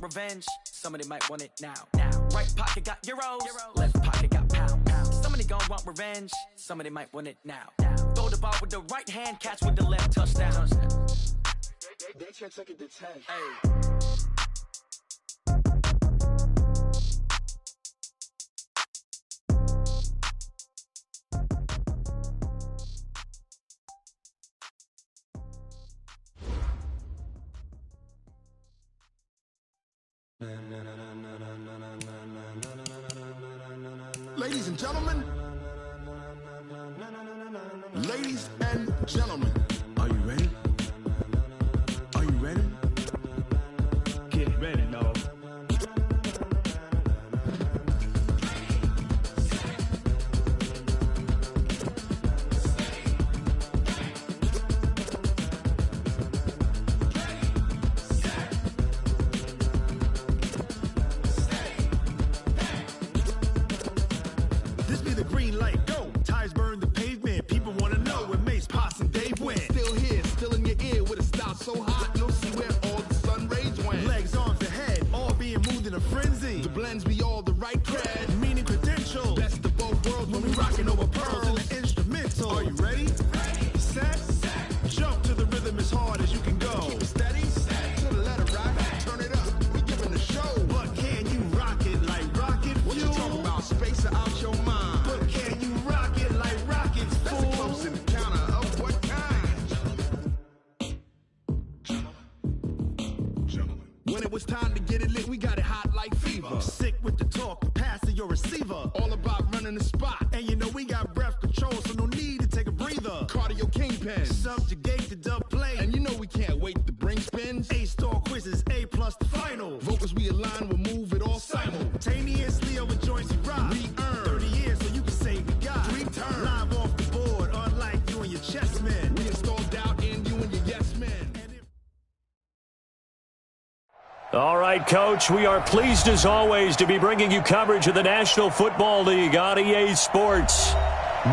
revenge, somebody might want it now. Right pocket got euros, left pocket got pounds. Somebody gon' want revenge, somebody might want it now. Throw the ball with the right hand, catch with the left, touchdown. They can't take it to 10. Hey. Ladies and gentlemen, ladies and gentlemen, are you ready? Are you ready? Get ready, dog. This be the green light, go. Tires burn the pavement. People wanna know when Mace, Potts, and Dave went. Still here, still in your ear with a style so hot, you'll see where all the sun rays went. Legs, arms, and head, all being moved in a frenzy. The blends be all the right cred, meaning credentials. Best of both worlds when we rockin' over pearls in the instrumental. Are you ready? Set, jump to the rhythm as hard as you can go. Keep it steady, to the letter right, turn it up, we giving the show. But can you rock it like rocket fuel? What you talking about, space or out your mind? But can you rock it like rockets, fool? That's a close encounter of what kind? When it was time to get it lit, we got it hot like fever. Sick with the talk, passing your receiver. All about running the spot. And you know we got breath control, so no need to take a breather. Cardio kingpin, subjugate the dub play. And you know we can't wait to bring spins. A-star quizzes, A+ the final. Vocals we align, we'll move it all simultaneously over joints we rock. We earn 30 years, so you can say we got 3 turns. Live off the board, unlike you and your chess men. We install doubt in you and your yes men. All right, Coach, we are pleased as always to be bringing you coverage of the National Football League on EA Sports.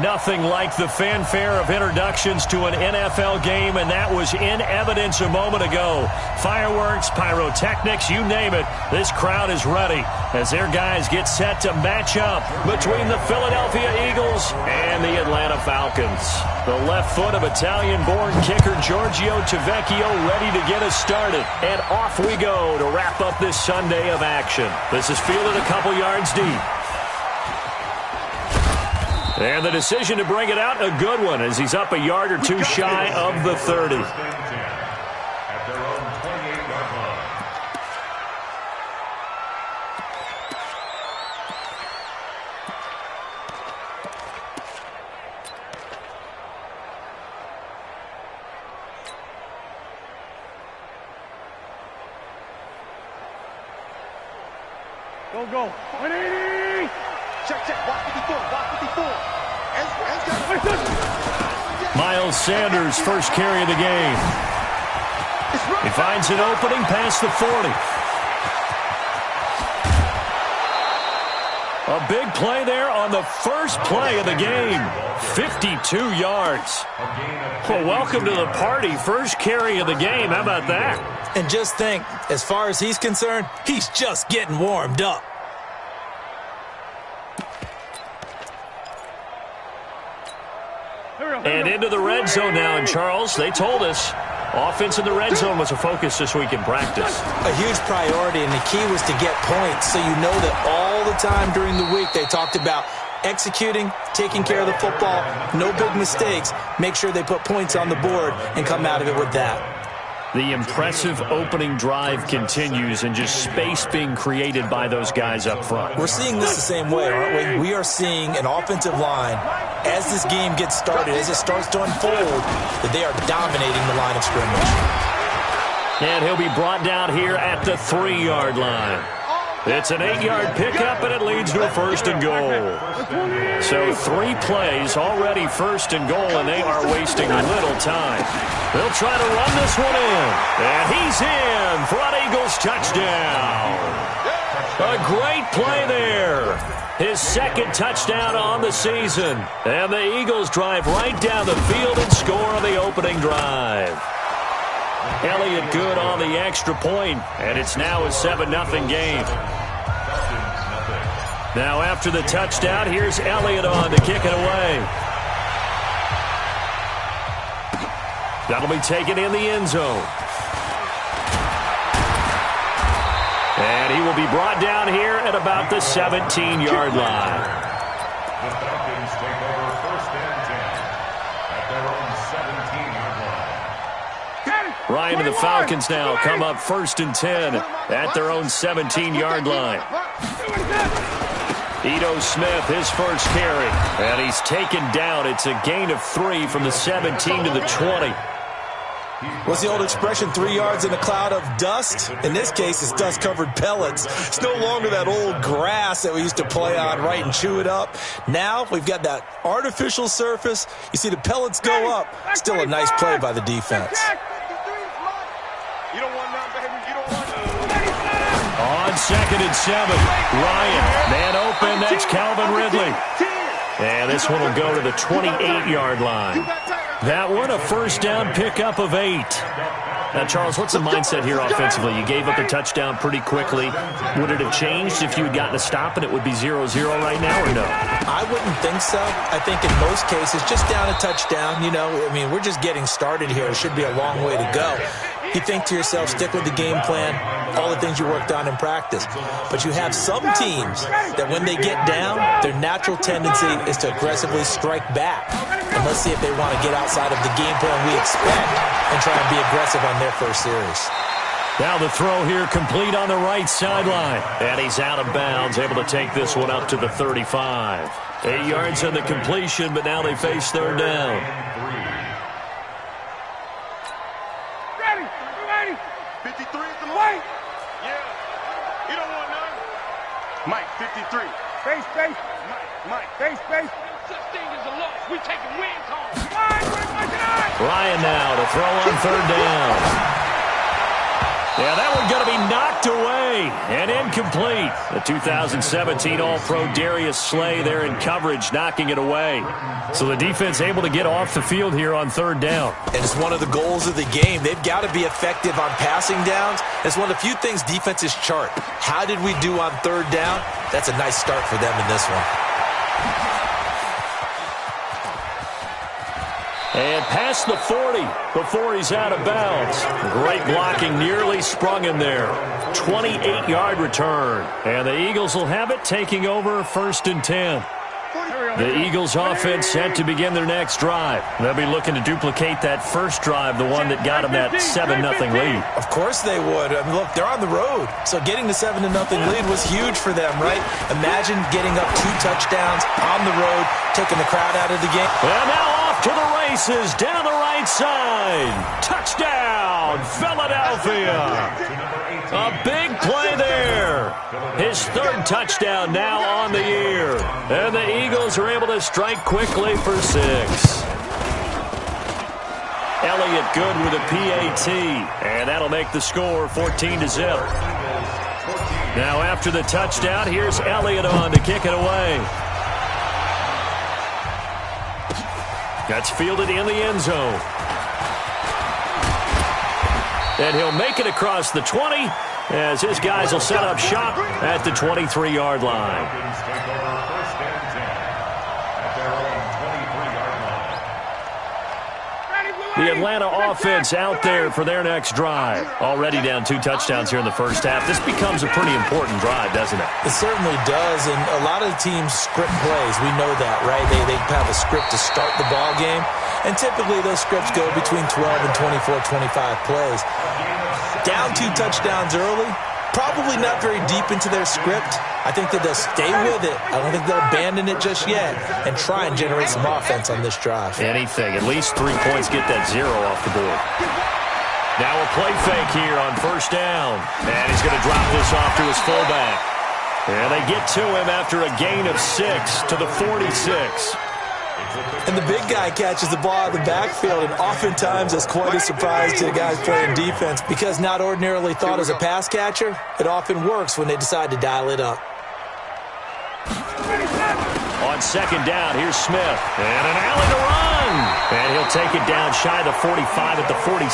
Nothing like the fanfare of introductions to an NFL game, and that was in evidence a moment ago. Fireworks, pyrotechnics, you name it. This crowd is ready as their guys get set to match up between the Philadelphia Eagles and the Atlanta Falcons. The left foot of Italian-born kicker Giorgio Tavecchio ready to get us started. And off we go to wrap up this Sunday of action. This is fielded a couple yards deep. And the decision to bring it out, a good one, as he's up a yard or two shy of the 30. At their own 28-yard line. Go. 180! Check. Watch 54. Miles Sanders, first carry of the game. He finds an opening past the 40. A big play there on the first play of the game. 52 yards. Well, welcome to the party. First carry of the game. How about that? And just think, as far as he's concerned, he's just getting warmed up. And into the red zone now, and Charles, they told us offense in the red zone was a focus this week in practice. A huge priority, and the key was to get points. So you know that all the time during the week they talked about executing, taking care of the football, no big mistakes. Make sure they put points on the board and come out of it with that. The impressive opening drive continues, and just space being created by those guys up front. We're seeing this the same way, aren't we? We are seeing an offensive line, as this game gets started, as it starts to unfold, that they are dominating the line of scrimmage. And he'll be brought down here at the 3-yard line. It's an 8-yard pickup, and it leads to a first and goal. So 3 plays already first and goal, and they are wasting little time. They'll try to run this one in. And he's in for an Eagles touchdown. A great play there. His second touchdown on the season. And the Eagles drive right down the field and score on the opening drive. Elliott good on the extra point, and it's now a 7-0 game. Now after the touchdown, here's Elliott on to kick it away. That'll be taken in the end zone. And he will be brought down here at about the 17-yard line. The Falcons take over 1st and 10 at their own 17-yard line. Ryan and the Falcons now come up 1st and 10 at their own 17-yard line. Ito Smith, his first carry, and he's taken down. It's a gain of 3 from the 17 to the 20. What's the old expression, 3 yards in a cloud of dust? In this case, it's dust-covered pellets. It's no longer that old grass that we used to play on, right, and chew it up. Now we've got that artificial surface. You see the pellets go up. Still a nice play by the defense. You don't want none, baby. You don't want none. On 2nd and 7, Ryan, man open, that's Calvin Ridley. And this one will go to the 28-yard line. That one, a first down pickup of 8. Now, Charles, what's the mindset here offensively? You gave up the touchdown pretty quickly. Would it have changed if you had gotten a stop and it would be 0-0 right now, or no? I wouldn't think so. I think in most cases, just down a touchdown, you know, I mean, we're just getting started here. It should be a long way to go. You think to yourself, stick with the game plan, all the things you worked on in practice. But you have some teams that when they get down, their natural tendency is to aggressively strike back. And let's see if they want to get outside of the game plan we expect and try and be aggressive on their first series. Now the throw here complete on the right sideline. And he's out of bounds, able to take this one up to the 35. 8 yards on the completion, but now they face 3rd down. 53 is the Mike. Yeah. You don't want none. Mike, 53. Face. Mike. Face. Such thing as a loss. We taking wins home. Ryan now to throw on 3rd down. Yeah, that one's going to be knocked away and incomplete. The 2017 All-Pro Darius Slay there in coverage, knocking it away. So the defense able to get off the field here on 3rd down. And it's one of the goals of the game. They've got to be effective on passing downs. It's one of the few things defenses chart. How did we do on 3rd down? That's a nice start for them in this one. And past the 40 before he's out of bounds. Great blocking, nearly sprung him there. 28-yard return. And the Eagles will have it, taking over 1st and 10. The Eagles offense set to begin their next drive. They'll be looking to duplicate that first drive, the one that got them that 7-0 lead. Of course they would. I mean, look, they're on the road. So getting the 7-0 lead was huge for them, right? Imagine getting up 2 touchdowns on the road, taking the crowd out of the game. And now off to the races, down the right side. Touchdown, Philadelphia. A big play there. His 3rd touchdown now on the year. And the Eagles are able to strike quickly for 6. Elliott good with a PAT. And that'll make the score 14-0. Now after the touchdown, here's Elliott on to kick it away. That's fielded in the end zone. And he'll make it across the 20 as his guys will set up shop at the 23-yard line. The Atlanta offense out there for their next drive. Already down 2 touchdowns here in the first half. This becomes a pretty important drive, doesn't it? It certainly does, and a lot of the teams script plays. We know that, right? They have a script to start the ball game, and typically those scripts go between 12 and 24, 25 plays. Down 2 touchdowns early, probably not very deep into their script. I think that they'll stay with it. I don't think they'll abandon it just yet and try and generate some offense on this drive. Anything. At least 3 points, get that 0 off the board. Now a play fake here on 1st down. And he's going to drop this off to his fullback. And they get to him after a gain of 6 to the 46. And the big guy catches the ball out of the backfield, and oftentimes that's quite a surprise to the guys playing defense because not ordinarily thought as a pass catcher, it often works when they decide to dial it up. On 2nd down, here's Smith. And an alley to run. And he'll take it down shy of the 45 at the 46.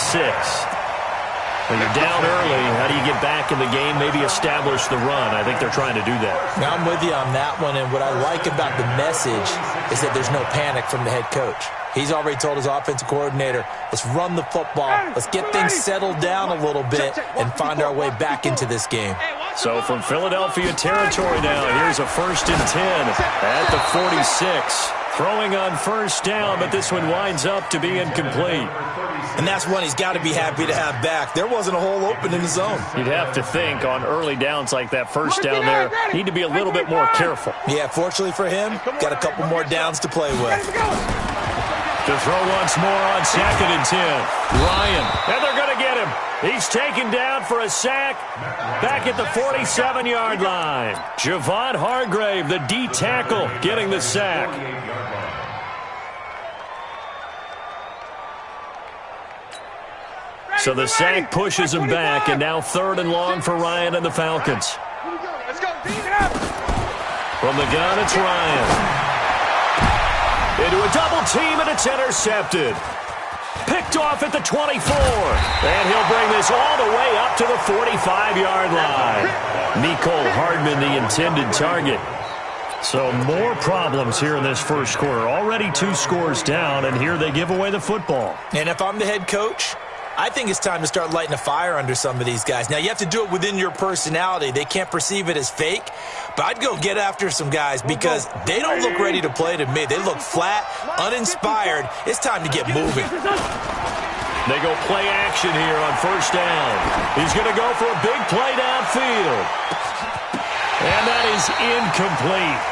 When you're down early, how do you get back in the game, maybe establish the run? I think they're trying to do that. Now, I'm with you on that one, and what I like about the message is that there's no panic from the head coach. He's already told his offensive coordinator, let's run the football, let's get things settled down a little bit and find our way back into this game. So from Philadelphia territory now, here's a 1st and 10 at the 46. Throwing on 1st down, but this one winds up to be incomplete. And that's one he's got to be happy to have back. There wasn't a hole open in the zone. You'd have to think on early downs like that 1st down there, need to be a little bit more careful. Yeah, fortunately for him, got a couple more downs to play with. To throw once more on 2nd and 10. Ryan, and they're going to get him. He's taken down for a sack back at the 47-yard line. Javon Hargrave, the D tackle, getting the sack. So the sack pushes him back, and now 3rd and long for Ryan and the Falcons. Let's go. From the gun, it's Ryan. Into a double team, and it's intercepted. Picked off at the 24. And he'll bring this all the way up to the 45-yard line. Mecole Hardman, the intended target. So more problems here in this first quarter. Already 2 scores down, and here they give away the football. And if I'm the head coach, I think it's time to start lighting a fire under some of these guys. Now, you have to do it within your personality. They can't perceive it as fake. But I'd go get after some guys because they don't look ready to play to me. They look flat, uninspired. It's time to get moving. They go play action here on 1st down. He's going to go for a big play downfield. And that is incomplete.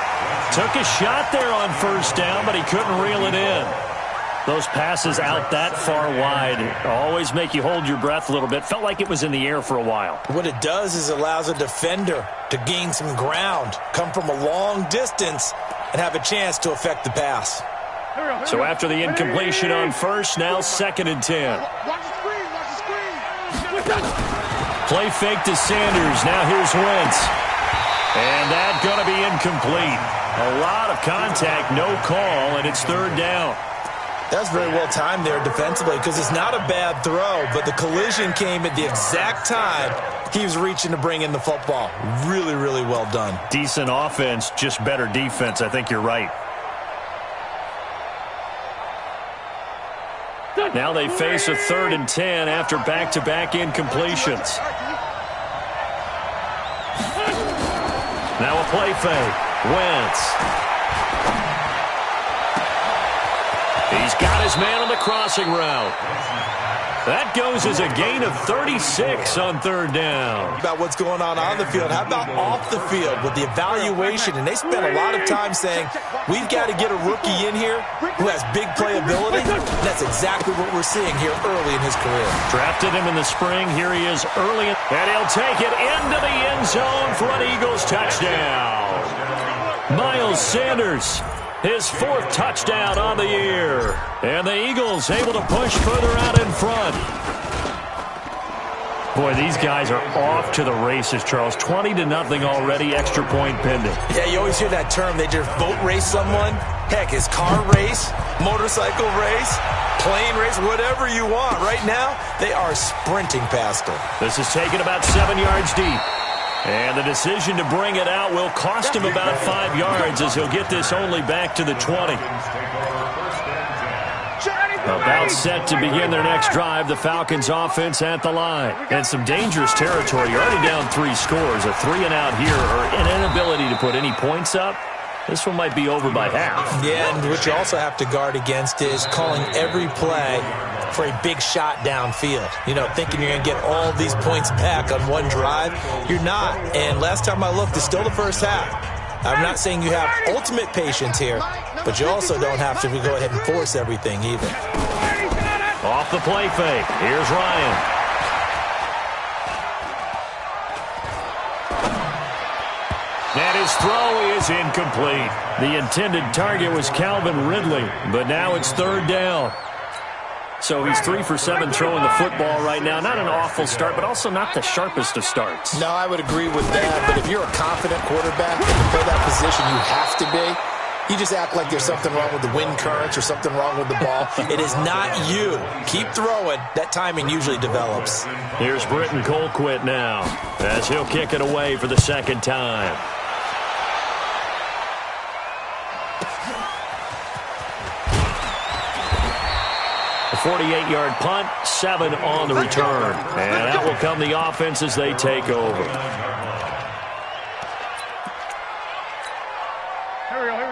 Took a shot there on 1st down, but he couldn't reel it in. Those passes out that far wide always make you hold your breath a little bit. Felt like it was in the air for a while. What it does is allows a defender to gain some ground, come from a long distance, and have a chance to affect the pass. So after the incompletion on 1st, now 2nd and 10. Play fake to Sanders. Now here's Wentz. And that's going to be incomplete. A lot of contact, no call, and it's 3rd down. That's very well timed there defensively because it's not a bad throw, but the collision came at the exact time he was reaching to bring in the football. Really, really well done. Decent offense, just better defense. I think you're right. Now they face a 3rd and 10 after back-to-back incompletions. Now a play fake. Wentz. He's got his man on the crossing route. That goes as a gain of 36 on 3rd down. About what's going on the field. How about off the field with the evaluation? And they spent a lot of time saying, we've got to get a rookie in here who has big playability. That's exactly what we're seeing here early in his career. Drafted him in the spring. Here he is early. And he'll take it into the end zone for an Eagles touchdown. Miles Sanders. His 4th touchdown on the year. And the Eagles able to push further out in front. Boy, these guys are off to the races, Charles. 20-0 already, extra point pending. Yeah, you always hear that term. They just boat race someone. Heck, it's car race, motorcycle race, plane race, whatever you want. Right now, they are sprinting past them. This is taken about 7 yards deep. And the decision to bring it out will cost him about 5 yards as he'll get this only back to the 20. About set to begin their next drive, the Falcons offense at the line. And some dangerous territory. You're already down 3 scores. A 3-and-out here or an inability to put any points up. This one might be over by half. Yeah, and what you also have to guard against is calling every play for a big shot downfield. You know, thinking you're going to get all these points back on one drive. You're not. And last time I looked, it's still the first half. I'm not saying you have ultimate patience here, but you also don't have to go ahead and force everything either. Off the play fake. Here's Ryan. And his throw is incomplete. The intended target was Calvin Ridley, but now it's 3rd down. So he's 3 for 7 throwing the football right now. Not an awful start, but also not the sharpest of starts. No, I would agree with that. But if you're a confident quarterback and to play that position, you have to be. You just act like there's something wrong with the wind currents or something wrong with the ball. It is not you. Keep throwing. That timing usually develops. Here's Britton Colquitt now, as he'll kick it away for the second time. A 48-yard punt, 7 on the return. And that will come the offense as they take over.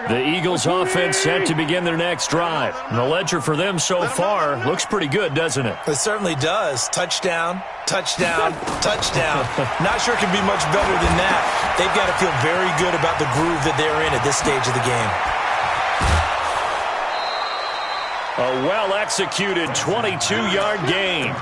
The Eagles offense set to begin their next drive. And the ledger for them so far looks pretty good, doesn't it? It certainly does. Touchdown, touchdown, touchdown. Not sure it can be much better than that. They've got to feel very good about the groove that they're in at this stage of the game. A well-executed 22-yard gain.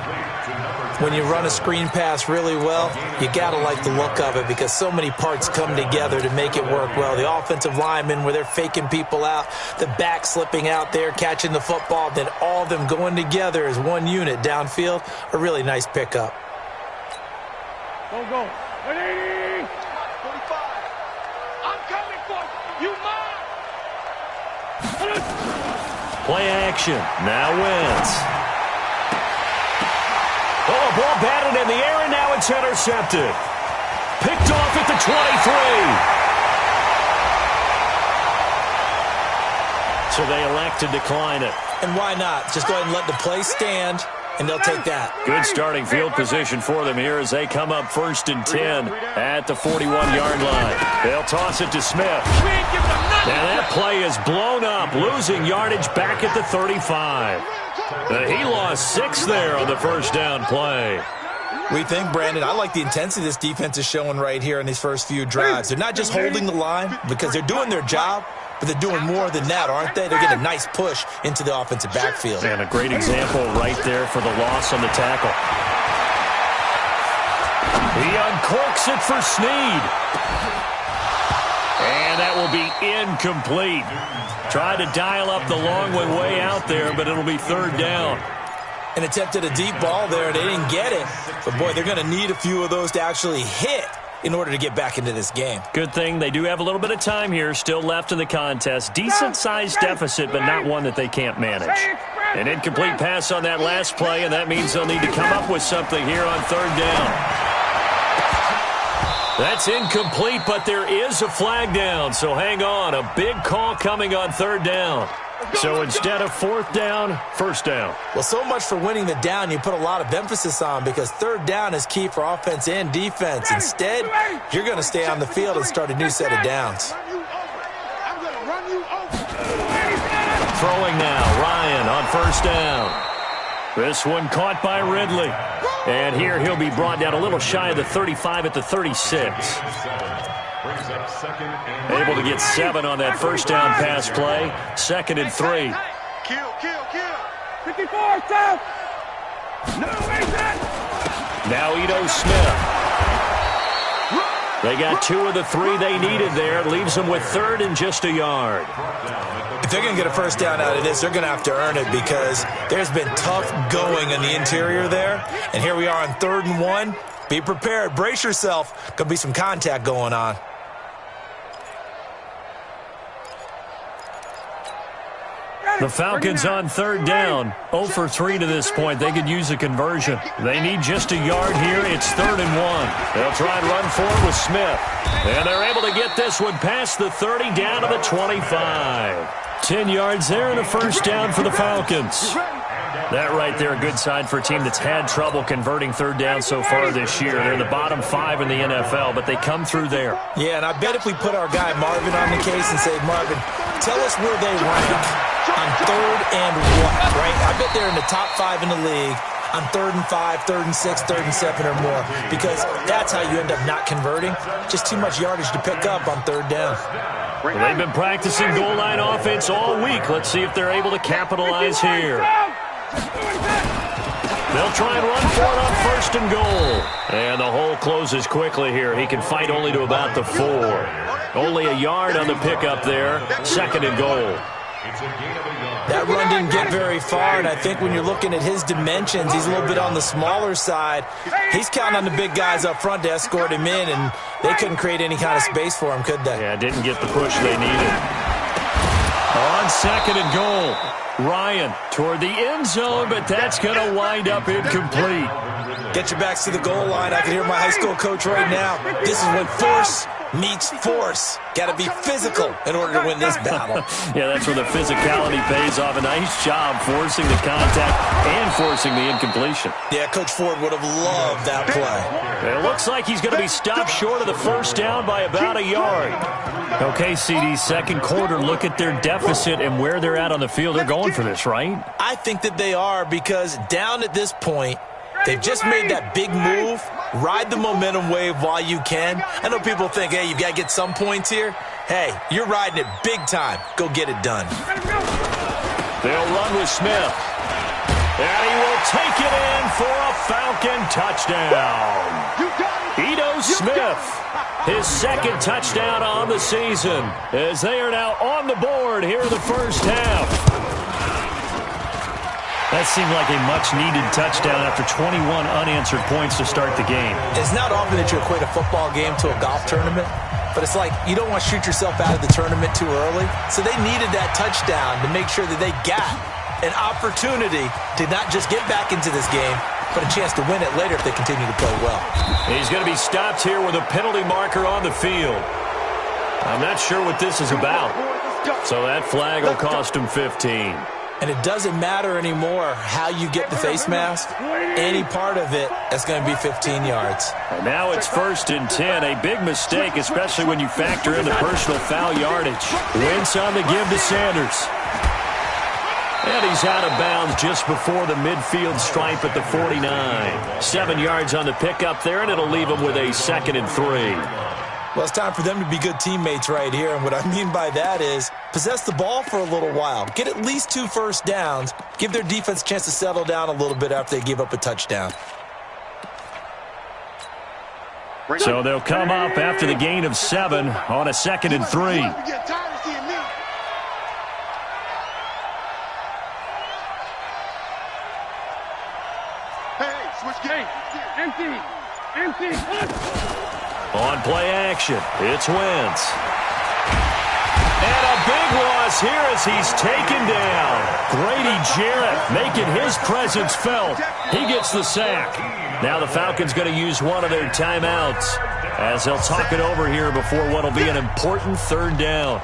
When you run a screen pass really well, you got to like the look of it because so many parts come together to make it work well. The offensive linemen, where they're faking people out, the back slipping out there, catching the football, then all of them going together as one unit downfield, a really nice pickup. Go. 180. 45. I'm coming for you. You mine. Play action. Now Wentz. Oh, ball batted in the air, and now it's intercepted. Picked off at the 23. So they elect to decline it. And why not? Just go ahead and let the play stand, and they'll take that. Good starting field position for them here as they come up 1st and 10 at the 41-yard line. They'll toss it to Smith. And that play is blown up, losing yardage back at the 35. He lost 6 there on the first down play. We think, Brandon, I like the intensity this defense is showing right here in these first few drives. They're not just holding the line because they're doing their job, but they're doing more than that, aren't they? They're getting a nice push into the offensive backfield. And a great example right there for the loss on the tackle. He uncorks it for Snead. And that will be incomplete. Tried to dial up the long one way out there, but it'll be 3rd down. And attempted a deep ball there. They didn't get it. But, boy, they're going to need a few of those to actually hit in order to get back into this game. Good thing they do have a little bit of time here still left in the contest. Decent-sized deficit, but not one that they can't manage. An incomplete pass on that last play, and that means they'll need to come up with something here on 3rd down. That's incomplete, but there is a flag down, so hang on. A big call coming on 3rd down. So instead of 4th down, 1st down. Well, so much for winning the down you put a lot of emphasis on because 3rd down is key for offense and defense. Instead, you're going to stay on the field and start a new set of downs. Throwing now, Ryan on 1st down. This one caught by Ridley. And here he'll be brought down a little shy of the 35 at the 36. Able to get 7 on that first down pass play. 2nd and 3. Kill. 54, stop. Now Ito Smith. They got 2 of the 3 they needed there. Leaves them with 3rd and just a yard. If they're going to get a first down out of this, they're going to have to earn it because there's been tough going in the interior there. And here we are on 3rd and 1. Be prepared. Brace yourself. Could be some contact going on. The Falcons on 3rd down. 0 for 3 to this point. They could use a conversion. They need just a yard here. It's 3rd and 1. They'll try and run forward with Smith. And they're able to get this one past the 30 down to the 25. 10 yards there and a first down for the Falcons. That right there, a good sign for a team that's had trouble converting 3rd down so far this year. They're in the bottom 5 in the NFL, but they come through there. Yeah, and I bet if we put our guy Marvin on the case and say, Marvin, tell us where they rank on 3rd and what, right? I bet they're in the top 5 in the league on 3rd and 5, 3rd and 6, 3rd and 7 or more because that's how you end up not converting. Just too much yardage to pick up on 3rd down. Well, they've been practicing goal line offense all week. Let's see if they're able to capitalize here. They'll try and run for it on 1st and goal. And the hole closes quickly here. He can fight only to about the 4. Only a yard on the pickup there. 2nd and goal. That run didn't get very far, and I think when you're looking at his dimensions, he's a little bit on the smaller side. He's counting on the big guys up front to escort him in, and they couldn't create any kind of space for him, could they? Yeah, didn't get the push they needed. On second and goal, Ryan toward the end zone, but that's going to wind up incomplete. Get your backs to the goal line. I can hear my high school coach right now. This is when force meets force. Got to be physical in order to win this battle. Yeah, that's where the physicality pays off. A nice job forcing the contact and forcing the incompletion. Yeah, Coach Ford would have loved that play. It looks like he's going to be stopped short of the first down by about a yard. Okay, CD, second quarter, look at their deficit and where they're at on the field. They're going for this, right? I think that they are, because down at this point, they've just made that big move. Ride the momentum wave while you can. I know people think, hey, you've got to get some points here. Hey, you're riding it big time. Go get it done. They'll run with Smith. And he will take it in for a Falcon touchdown. Ito Smith, his second touchdown on the season, as they are now on the board here in the first half. That seemed like a much-needed touchdown after 21 unanswered points to start the game. It's not often that you equate a football game to a golf tournament, but it's like you don't want to shoot yourself out of the tournament too early. So they needed that touchdown to make sure that they got an opportunity to not just get back into this game, but a chance to win it later if they continue to play well. He's going to be stopped here with a penalty marker on the field. I'm not sure what this is about. So that flag will cost him 15. And it doesn't matter anymore how you get the face mask. Any part of it is going to be 15 yards. And now it's 1st and 10. A big mistake, especially when you factor in the personal foul yardage. Wentz on the give to Sanders. And he's out of bounds just before the midfield stripe at the 49. 7 yards on the pickup there, and it'll leave him with a 2nd and 3. Well, it's time for them to be good teammates right here, and what I mean by that is possess the ball for a little while, get at least 2 first downs, give their defense a chance to settle down a little bit after they give up a touchdown. So they'll come up after the gain of 7 on a 2nd and 3. On play action, it's Wentz. And a big loss here as he's taken down. Grady Jarrett making his presence felt. He gets the sack. Now the Falcons going to use one of their timeouts as they'll talk it over here before what will be an important 3rd down.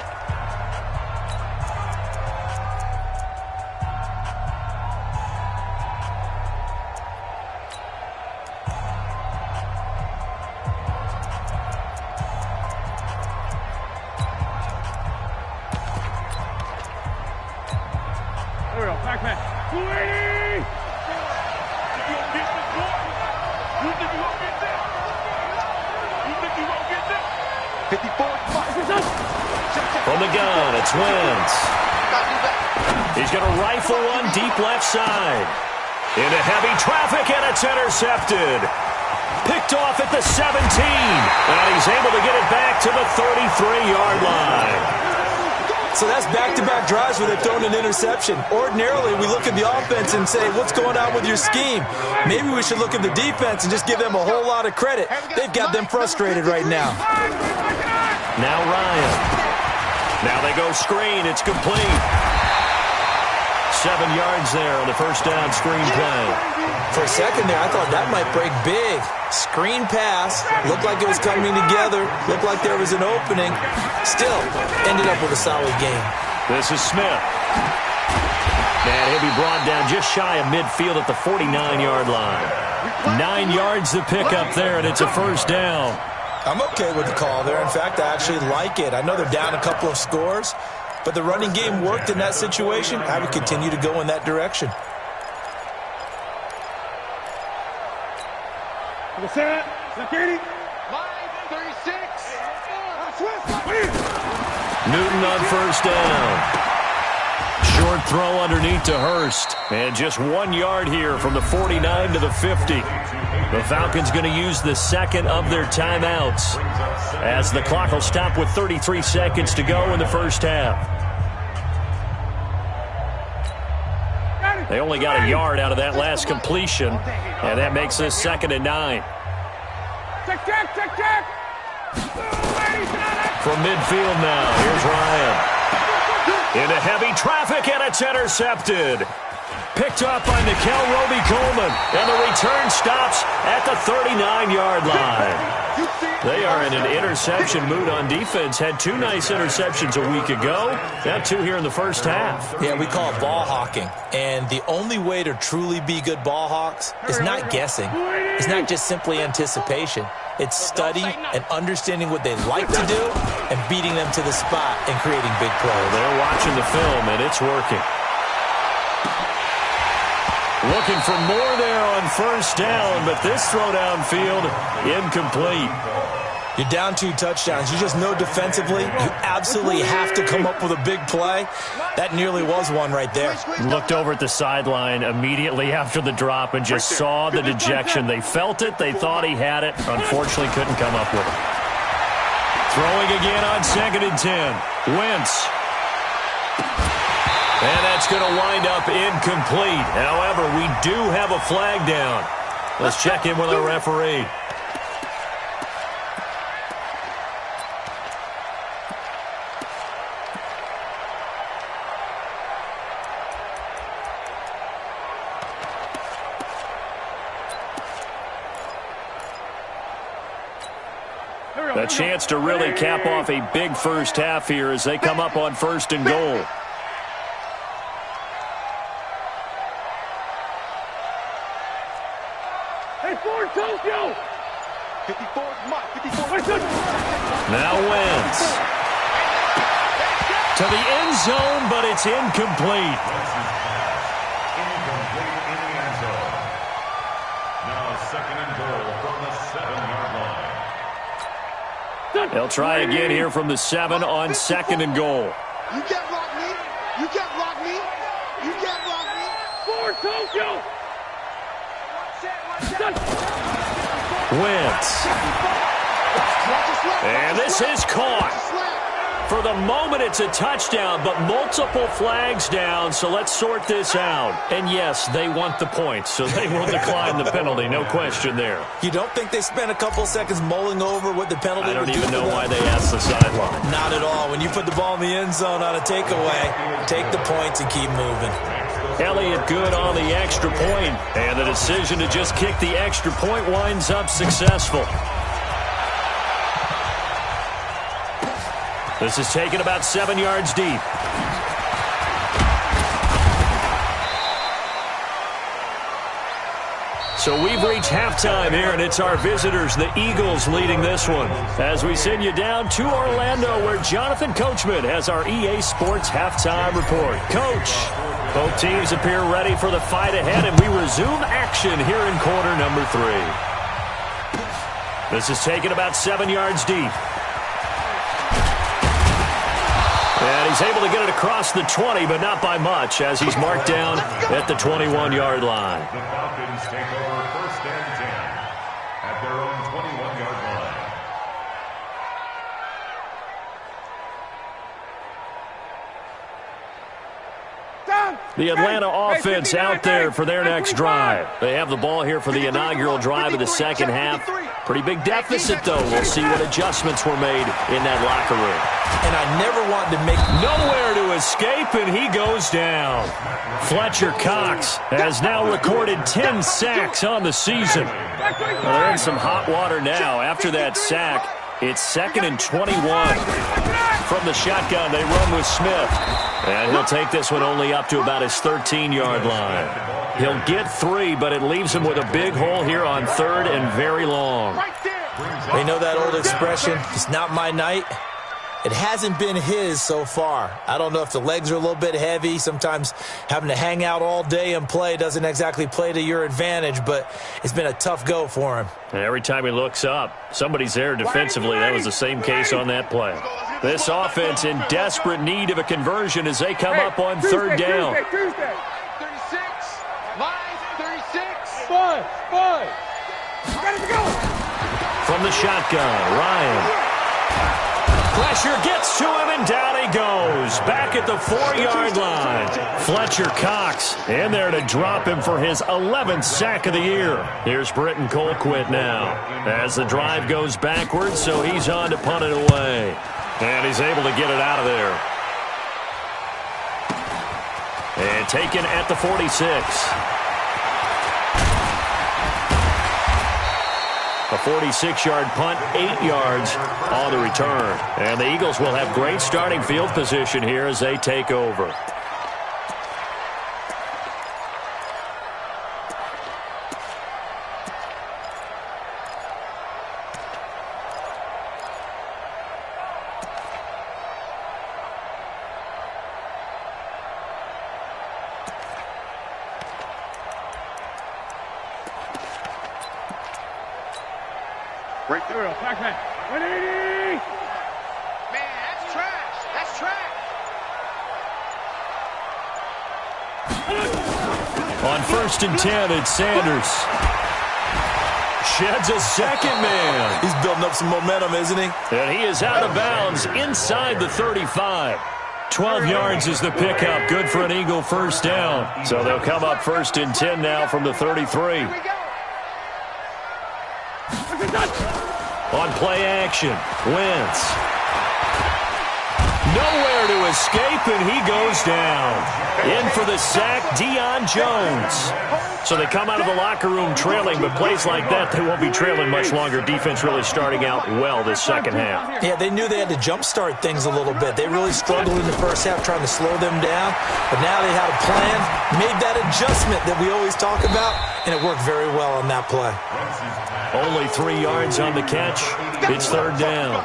From the gun, it's Wentz. He's going to rifle one deep left side. Into heavy traffic, and it's intercepted. Picked off at the 17. And he's able to get it back to the 33-yard line. So that's back-to-back drives where they've thrown an interception. Ordinarily, we look at the offense and say, what's going on with your scheme? Maybe we should look at the defense and just give them a whole lot of credit. They've got them frustrated right now. Now Ryan. Now they go screen. It's complete. 7 yards there on the first down screen play. For a second there, I thought that might break big. Screen pass. Looked like it was coming together. Looked like there was an opening. Still, ended up with a solid game. This is Smith. And he'll be brought down just shy of midfield at the 49-yard line. 9 yards to pick up there, and it's a first down. I'm okay with the call there. In fact, I actually like it. I know they're down a couple of scores, but the running game worked in that situation. I would continue to go in that direction. Newton on first down. Short throw underneath to Hurst. And just 1 yard here from the 49 to the 50. The Falcons going to use the second of their timeouts as the clock will stop with 33 seconds to go in the first half. They only got a yard out of that last completion, and that makes this 2nd and 9. From midfield now, here's Ryan. into heavy traffic, and it's intercepted. Picked up by Nickel Roby-Coleman, and the return stops at the 39-yard line. They are in an interception mood on defense. Had 2 nice interceptions a week ago. Now 2 here in the first half. Yeah, we call it ball hawking. And the only way to truly be good ball hawks is not guessing. It's not just simply anticipation. It's study and understanding what they like to do and beating them to the spot and creating big plays. They're watching the film, and it's working. Looking for more there on first down, but this throw downfield, incomplete. You're down 2 touchdowns. You just know defensively you absolutely have to come up with a big play. That nearly was one right there. Looked over at the sideline immediately after the drop and just saw the dejection. They felt it. They thought he had it. Unfortunately, couldn't come up with it. Throwing again on 2nd and 10. Wentz. And that's going to wind up incomplete. However, we do have a flag down. Let's check in with our referee. A chance to really cap off a big first half here as they come up on 1st and goal. Now Wentz. To the end zone, but it's incomplete. Incomplete in the end zone. Now 2nd and goal from the 7-yard line. They'll try again here from the 7 on 2nd and goal. You can't block me. You can't block me. You can't block me. Forward, Tokyo. Wentz. And this is caught. For the moment, it's a touchdown, but multiple flags down, so let's sort this out. And yes, they want the points, so they will decline the penalty, no question there. You don't think they spent a couple seconds mulling over what the penalty would do? I don't even know why they asked the sideline. Not at all. When you put the ball in the end zone on a takeaway, take the points and keep moving. Elliott good on the extra point, and the decision to just kick the extra point winds up successful. This is taken about 7 yards deep. So we've reached halftime here, and it's our visitors, the Eagles, leading this one. As we send you down to Orlando, where Jonathan Coachman has our EA Sports halftime report. Coach, both teams appear ready for the fight ahead, and we resume action here in quarter number 3. This is taken about 7 yards deep. And he's able to get it across the 20, but not by much, as he's marked down at the 21-yard line. The Falcons take over 1st and 10 at their own 21-yard line. The Atlanta offense out there for their next drive. They have the ball here for the inaugural drive of the second half. Pretty big deficit, though. We'll see what adjustments were made in that locker room. And I never wanted to make... Nowhere to escape, and he goes down. Fletcher Cox has now recorded 10 sacks on the season. Well, they're in some hot water now. After that sack, it's 2nd and 21. From the shotgun, they run with Smith. And he'll take this one only up to about his 13-yard line. He'll get 3, but it leaves him with a big hole here on 3rd and very long. They know that old expression, it's not my night. It hasn't been his so far. I don't know if the legs are a little bit heavy. Sometimes having to hang out all day and play doesn't exactly play to your advantage, but it's been a tough go for him. And every time he looks up, somebody's there defensively. That was the same case on that play. This offense in desperate need of a conversion as they come up on 3rd down. 36, line 36. 5. Ready to go. From the shotgun, Ryan. Pressure gets to him, and down he goes. Back at the 4-yard line. Fletcher Cox in there to drop him for his 11th sack of the year. Here's Britton Colquitt now as the drive goes backwards, so he's on to punt it away. And he's able to get it out of there. And taken at the 46. A 46-yard punt, 8 yards on the return. And the Eagles will have great starting field position here as they take over. Right there, back man. 180! Man, that's trash. That's trash. On 1st and 10, it's Sanders. Sheds a second man. He's building up some momentum, isn't he? And he is out of bounds inside the 35. 12 yards is the pickup. Good for an Eagle first down. So they'll come up 1st and 10 now from the 33. Here we go. On play action, Wentz. Nowhere to escape, and he goes down. In for the sack, Deion Jones. So they come out of the locker room trailing, but plays like that, they won't be trailing much longer. Defense really starting out well this second half. Yeah, they knew they had to jumpstart things a little bit. They really struggled in the first half trying to slow them down, but now they had a plan, made that adjustment that we always talk about, and it worked very well on that play. Only 3 yards on the catch. It's 3rd down.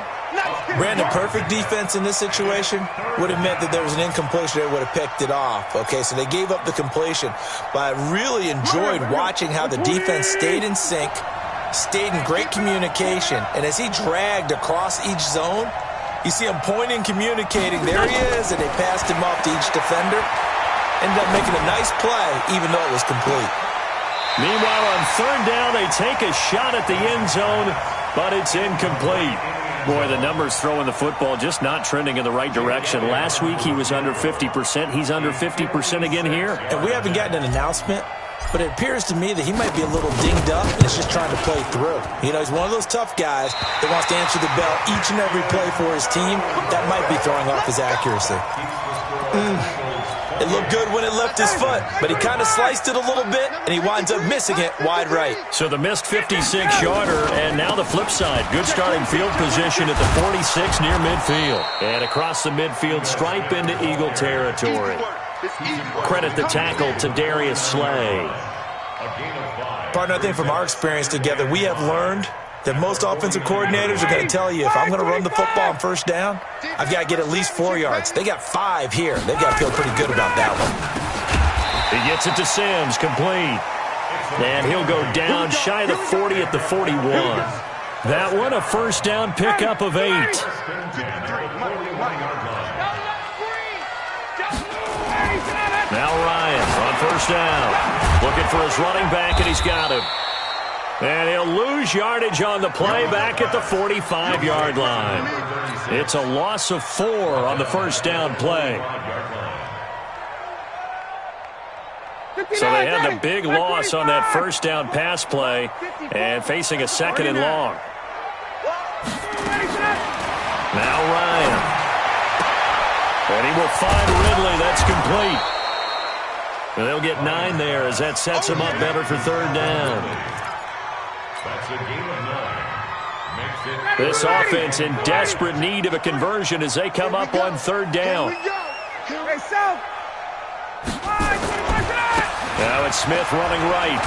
Brandon, perfect defense in this situation would have meant that there was an incompletion. They would have picked it off. Okay, so they gave up the completion. But I really enjoyed watching how the defense stayed in sync, stayed in great communication. And as he dragged across each zone, you see him pointing, communicating. There he is, and they passed him off to each defender. Ended up making a nice play, even though it was complete. Meanwhile, on 3rd down, they take a shot at the end zone, but it's incomplete. Boy, the numbers throwing the football just not trending in the right direction. Last week, he was under 50%. He's under 50% again here. And we haven't gotten an announcement, but it appears to me that he might be a little dinged up and is just trying to play through. You know, he's one of those tough guys that wants to answer the bell each and every play for his team. That might be throwing off his accuracy. It looked good when it left his foot, but he kind of sliced it a little bit, and he winds up missing it wide right. So the missed 56-yarder, and now the flip side. Good starting field position at the 46 near midfield. And across the midfield stripe into Eagle territory. Credit the tackle to Darius Slay. Partner, I think from our experience together, we have learned that most offensive coordinators are going to tell you, if I'm going to run the football on 1st down, I've got to get at least 4 yards. They got 5 here. They've got to feel pretty good about that one. He gets it to Sims, complete. And he'll go down shy of the 40 at the 41. That one, a 1st down pickup of 8. Now Ryan on 1st down. Looking for his running back, and he's got him. And he'll lose yardage on the play back at the 45-yard line. It's a loss of 4 on the 1st down play. So they had the big loss on that 1st down pass play and facing a 2nd and long. Now Ryan. And he will find Ridley. That's complete. And they'll get 9 there as that sets him up better for 3rd down. This offense in desperate need of a conversion as they come up on 3rd down. Now it's Smith running right.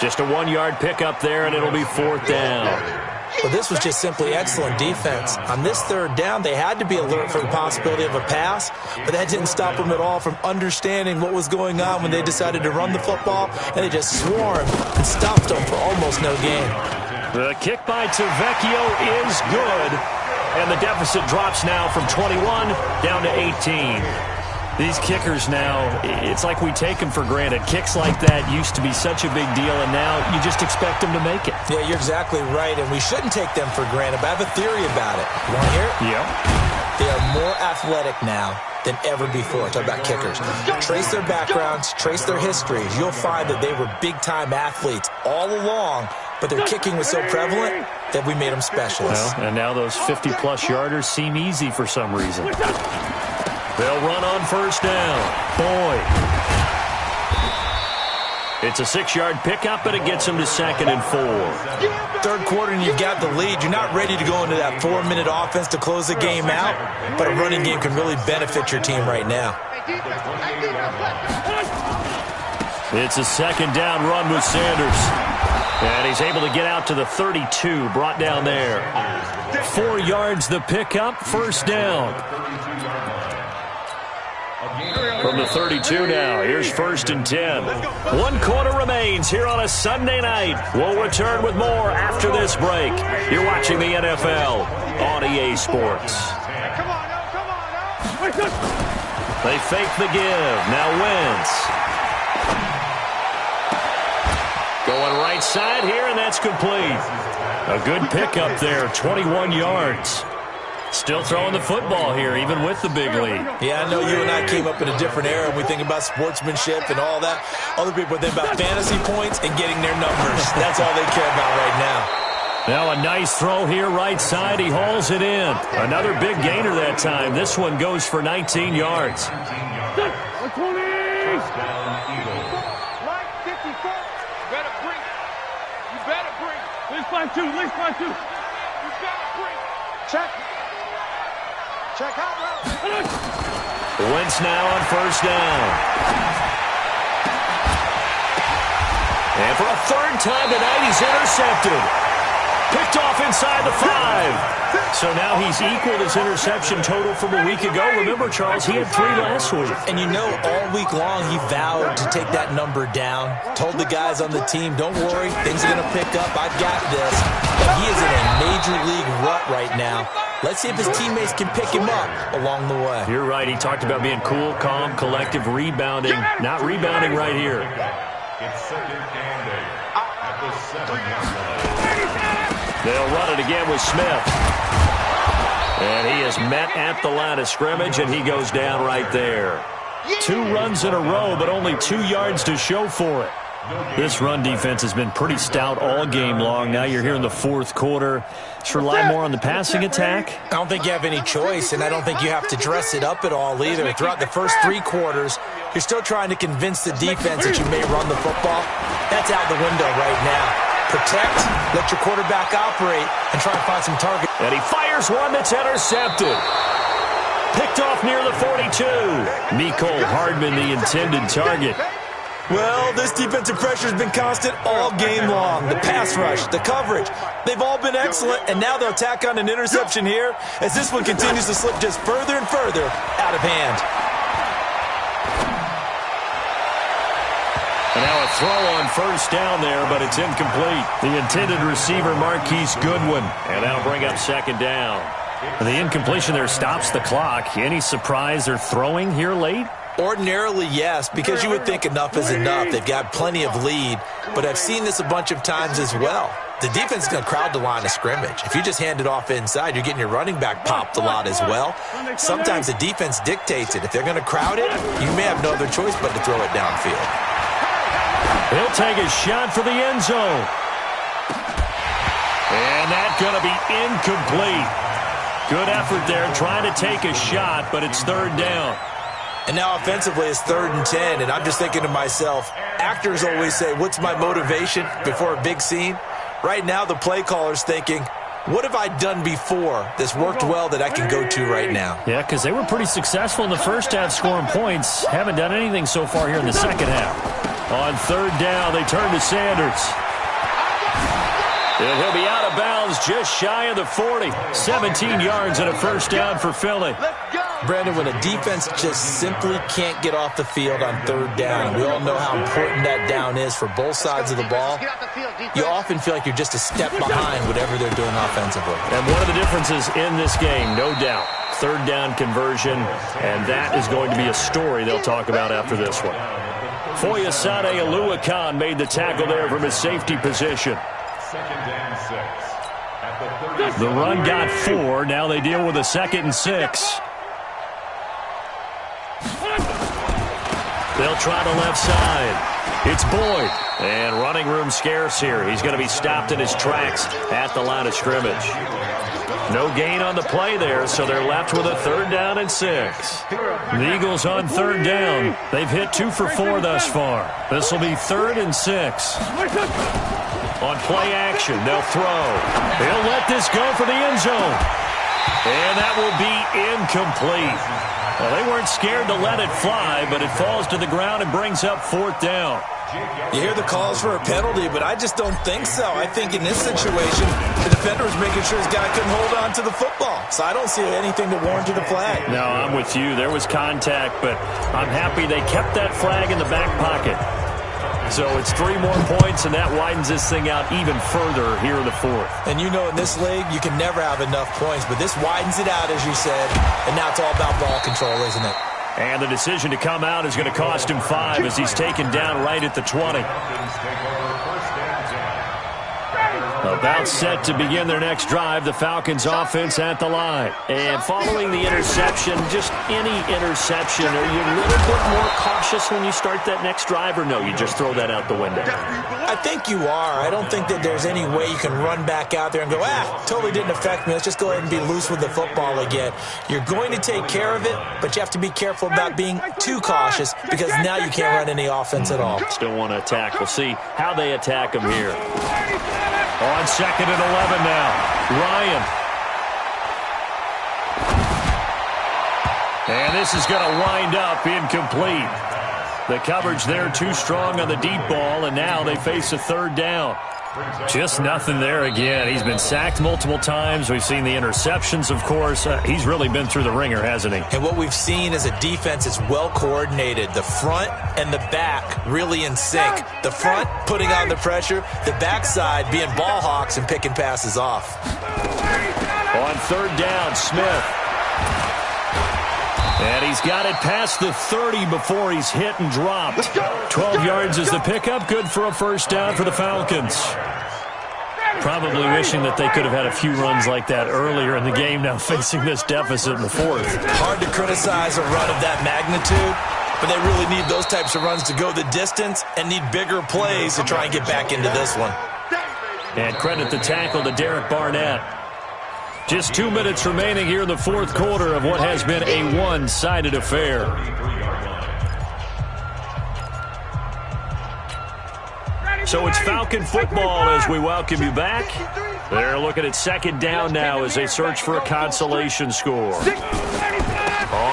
Just a 1-yard pickup there, and it'll be 4th down. Well, this was just simply excellent defense. On this 3rd down, they had to be alert for the possibility of a pass, but that didn't stop them at all from understanding what was going on when they decided to run the football, and they just swarmed and stopped them for almost no gain. The kick by Tavecchio is good, and the deficit drops now from 21 down to 18. These kickers now, it's like we take them for granted. Kicks like that used to be such a big deal, and now you just expect them to make it. Yeah, you're exactly right, and we shouldn't take them for granted, but I have a theory about it. You want to hear it? Yeah. They are more athletic now than ever before. Talk about kickers. Trace their backgrounds, trace their histories. You'll find that they were big-time athletes all along, but their kicking was so prevalent that we made them specialists. Well, and now those 50-plus yarders seem easy for some reason. They'll run on first down. Boyd. It's a 6-yard pickup, but it gets him to 2nd and 4. Third quarter and you've got the lead. You're not ready to go into that 4-minute offense to close the game out, but a running game can really benefit your team right now. It's a 2nd down run with Sanders. And he's able to get out to the 32, brought down there. 4 yards the pickup, first down. From the 32 now, here's 1st and 10. 1 quarter remains here on a Sunday night. We'll return with more after this break. You're watching the NFL on EA Sports. They fake the give. Now Wentz. Going right side here, and that's complete. A good pickup there, 21 yards. Still throwing the football here, even with the big lead. Yeah, I know you and I came up in a different era, and we think about sportsmanship and all that. Other people think about fantasy points and getting their numbers. That's all they care about right now. Now a nice throw here, right side. He hauls it in. Another big gainer that time. This one goes for 19 yards. At least line two. You gotta bring. Check. Check out route. Wentz now on first down. And for a 3rd time tonight, he's intercepted. Picked off inside the 5. So now he's equaled his interception total from a week ago. Remember, Charles, he had 3 last week. And you know, all week long he vowed to take that number down. Told the guys on the team, don't worry, things are going to pick up. I've got this. But he is in a major league rut right now. Let's see if his teammates can pick him up along the way. You're right. He talked about being cool, calm, collective, rebounding. Not rebounding right here. It's 2nd and 8 at the 7-yard line. They'll run it again with Smith. And he is met at the line of scrimmage, and he goes down right there. 2 runs in a row, but only 2 yards to show for it. This run defense has been pretty stout all game long. Now you're here in the 4th quarter. Just rely more on the passing attack. I don't think you have any choice, and I don't think you have to dress it up at all either. Throughout the first 3 quarters, you're still trying to convince the defense that you may run the football. That's out the window right now. Protect, let your quarterback operate, and try to find some target. And he fires one that's intercepted. Picked off near the 42. Mecole Hardman, the intended target. Well, this defensive pressure has been constant all game long. The pass rush, the coverage, they've all been excellent, and now they'll tack on an interception here as this one continues to slip just further and further out of hand. And now a throw on first down there, but it's incomplete. The intended receiver, Marquise Goodwin. And that'll bring up 2nd down. And the incompletion there stops the clock. Any surprise they're throwing here late? Ordinarily, yes, because you would think enough is enough. They've got plenty of lead, but I've seen this a bunch of times as well. The defense is going to crowd the line of scrimmage. If you just hand it off inside, you're getting your running back popped a lot as well. Sometimes the defense dictates it. If they're going to crowd it, you may have no other choice but to throw it downfield. He'll take a shot for the end zone. And that's going to be incomplete. Good effort there trying to take a shot, but it's 3rd down. And now offensively it's 3rd and 10, and I'm just thinking to myself, actors always say, what's my motivation before a big scene? Right now the play caller's thinking, what have I done before that's worked well that I can go to right now? Yeah, because they were pretty successful in the first half scoring points. Haven't done anything so far here in the second half. On 3rd down, they turn to Sanders. And he'll be out of bounds just shy of the 40. 17 yards and a first down for Philly. Brandon, when a defense just simply can't get off the field on 3rd down, we all know how important that down is for both sides of the ball. You often feel like you're just a step behind whatever they're doing offensively. And one of the differences in this game, no doubt, 3rd down conversion, and that is going to be a story they'll talk about after this one. Foyesade Oluwakan made the tackle there from his safety position. 2nd and 6. The run got 4. Now they deal with a 2nd and 6. They'll try the left side. It's Boyd. And running room scarce here. He's going to be stopped in his tracks at the line of scrimmage. No gain on the play there, so they're left with a 3rd down and 6. The Eagles on 3rd down. They've hit 2 for 4 thus far. This will be 3rd and 6. On play action, they'll throw. He'll let this go for the end zone. And that will be incomplete. Well, they weren't scared to let it fly, but it falls to the ground and brings up 4th down. You hear the calls for a penalty, but I just don't think so. I think in this situation, the defender was making sure his guy couldn't hold on to the football. So I don't see anything to warrant the flag. No, I'm with you. There was contact, but I'm happy they kept that flag in the back pocket. So it's 3 more points, and that widens this thing out even further here in the 4th. And you know in this league, you can never have enough points, but this widens it out, as you said, and now it's all about ball control, isn't it? And the decision to come out is going to cost him 5 as he's taken down right at the 20. About set to begin their next drive, the Falcons offense at the line. And following the interception, just any interception, are you a little bit more cautious when you start that next drive, or no, you just throw that out the window? I think you are. I don't think that there's any way you can run back out there and go, totally didn't affect me. Let's just go ahead and be loose with the football again. You're going to take care of it, but you have to be careful about being too cautious because now you can't run any offense at all. Still want to attack. We'll see how they attack them here. On 2nd and 11 now. Ryan. And this is going to wind up incomplete. The coverage there too strong on the deep ball, and now they face a 3rd down. Just nothing there again. He's been sacked multiple times. We've seen the interceptions, of course. He's really been through the ringer, hasn't he? And what we've seen is a defense that's well coordinated. The front and the back really in sync. The front putting on the pressure. The backside being ball hawks and picking passes off. On 3rd down, Smith. And he's got it past the 30 before he's hit and dropped. 12 yards is the pickup. Good for a 1st down for the Falcons. Probably wishing that they could have had a few runs like that earlier in the game, now facing this deficit in the 4th. Hard to criticize a run of that magnitude, but they really need those types of runs to go the distance and need bigger plays to try and get back into this one. And credit the tackle to Derek Barnett. Just 2 minutes remaining here in the 4th quarter of what has been a one-sided affair. So it's Falcon football as we welcome you back. They're looking at 2nd down now as they search for a consolation score. On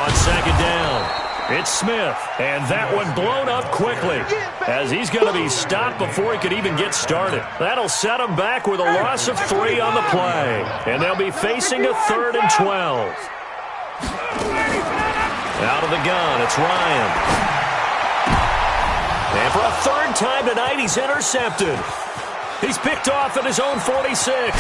2nd down, it's Smith, and that one blown up quickly as he's going to be stopped before he could even get started. That'll set him back with a loss of 3 on the play, and they'll be facing a 3rd and 12. Out of the gun, it's Ryan. And for a 3rd time tonight, he's intercepted. He's picked off at his own 46.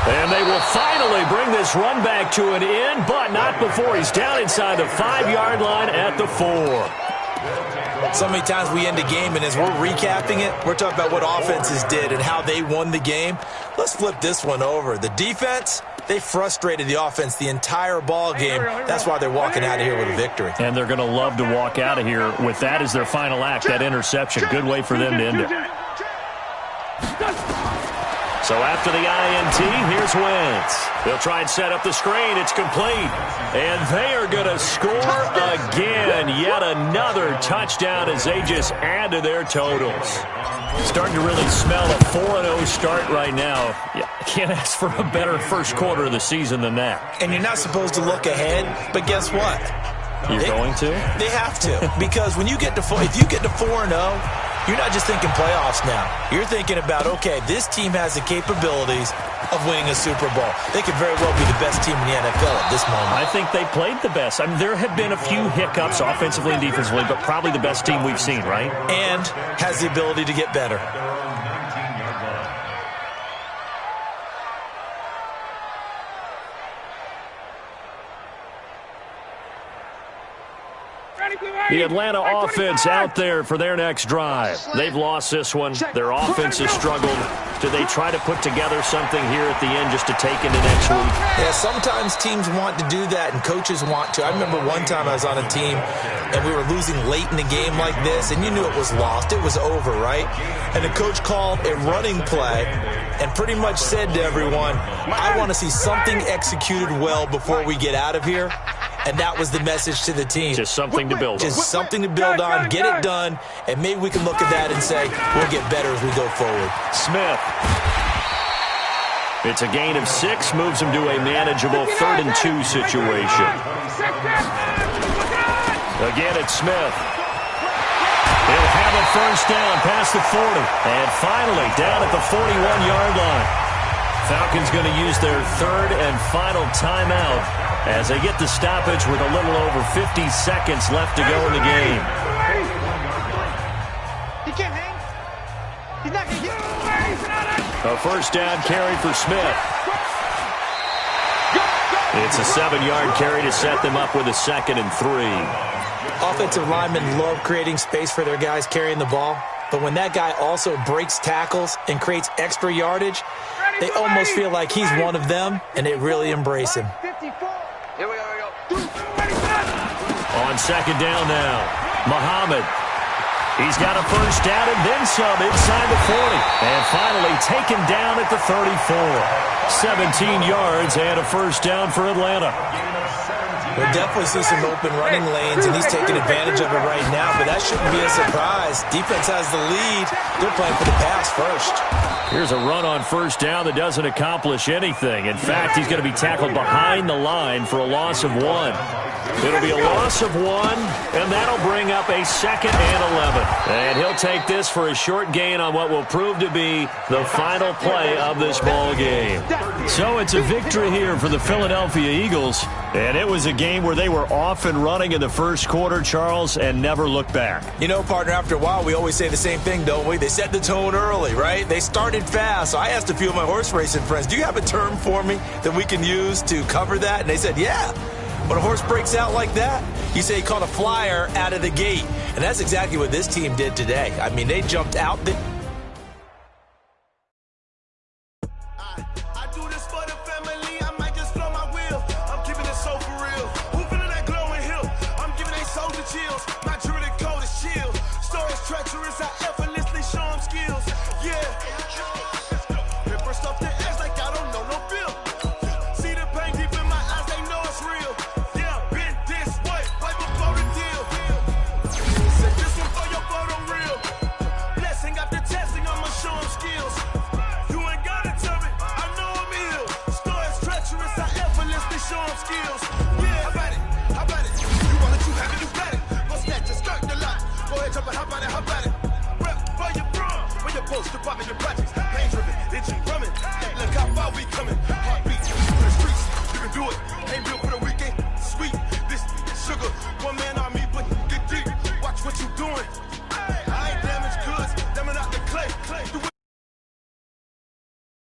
And they will finally bring this run back to an end, but not before he's down inside the 5-yard line at the 4. So many times we end a game, and as we're recapping it, we're talking about what offenses did and how they won the game. Let's flip this one over. The defense, they frustrated the offense the entire ball game. That's why they're walking out of here with a victory. And they're going to love to walk out of here with that as their final act, that interception. Good way for them to end it. So after the INT, here's Wentz. They'll try and set up the screen. It's complete. And they are going to score again. Yet another touchdown as they just add to their totals. Starting to really smell a 4-0 start right now. Yeah, can't ask for a better 1st quarter of the season than that. And you're not supposed to look ahead, but guess what? You're going to? They have to. Because when you get to if you get to 4-0, you're not just thinking playoffs now. You're thinking about, okay, this team has the capabilities of winning a Super Bowl. They could very well be the best team in the NFL at this moment. I think they played the best. I mean, there have been a few hiccups offensively and defensively, but probably the best team we've seen, right? And has the ability to get better. The Atlanta offense out there for their next drive. They've lost this one. Their offense has struggled to do they try to put together something here at the end just to take into next week? Yeah, sometimes teams want to do that and coaches want to. I remember one time I was on a team and we were losing late in the game like this, and you knew it was lost. It was over, right? And the coach called a running play and pretty much said to everyone, I want to see something executed well before we get out of here. And that was the message to the team. Just something to build on. Just something to build on, get it done, and maybe we can look at that and say, we'll get better as we go forward. Smith. It's a gain of 6, moves him to a manageable 3rd and 2 situation. Again, it's Smith. He'll have a first down past the 40. And finally, down at the 41-yard line. Falcons going to use their 3rd and final timeout as they get the stoppage with a little over 50 seconds left to go in the game. He can't hang. He's not going to get A first down carry for Smith. It's a 7-yard carry to set them up with a 2nd and 3. Offensive linemen love creating space for their guys carrying the ball, but when that guy also breaks tackles and creates extra yardage, they almost feel like he's one of them, and they really embrace him. Here we go. On 2nd down now, Muhammad. He's got a first down and then some inside the 40. And finally taken down at the 34. 17 yards and a first down for Atlanta. We'll definitely see some open running lanes, and he's taking advantage of it right now, but that shouldn't be a surprise. Defense has the lead. They're playing for the pass first. Here's a run on first down that doesn't accomplish anything. In fact, he's going to be tackled behind the line for a loss of 1. It'll be a loss of 1, and that'll bring up a 2nd and 11. And he'll take this for a short gain on what will prove to be the final play of this ball game. So it's a victory here for the Philadelphia Eagles, and it was a game where they were off and running in the first quarter, Charles, and never looked back. You know, partner, after a while, we always say the same thing, don't we? They set the tone early, right? They started fast. So I asked a few of my horse racing friends, do you have a term for me that we can use to cover that? And they said, yeah. When a horse breaks out like that, you say he caught a flyer out of the gate. And that's exactly what this team did today. I mean, they jumped out. I do this for the family. I might just blow my wheel. I'm keeping it so for real. Who feeling that glowing hill? I'm giving they soldier chills. My jewelry code is chill. Stories treacherous. I effortlessly show them skills. Yeah. Ripper stuff the edge like I don't know no feel. See the pain deep in my eyes. They know it's real. Yeah, been this way right before the deal. Set this one for your photo real. Blessing after testing, I'ma show them skills. You ain't gotta tell me, I know I'm ill. Stories treacherous, I effortlessly show them skills. Yeah, how about it? How about it? You want it, you have it, you got it. Go snatch it, skirt the lot. Go ahead, jump it, how about it? How about it? Rep where you from? Where you post, department, your projects. Pain driven, itchy, drumming. Look how far we coming. Heartbeat, to the streets, you can do it.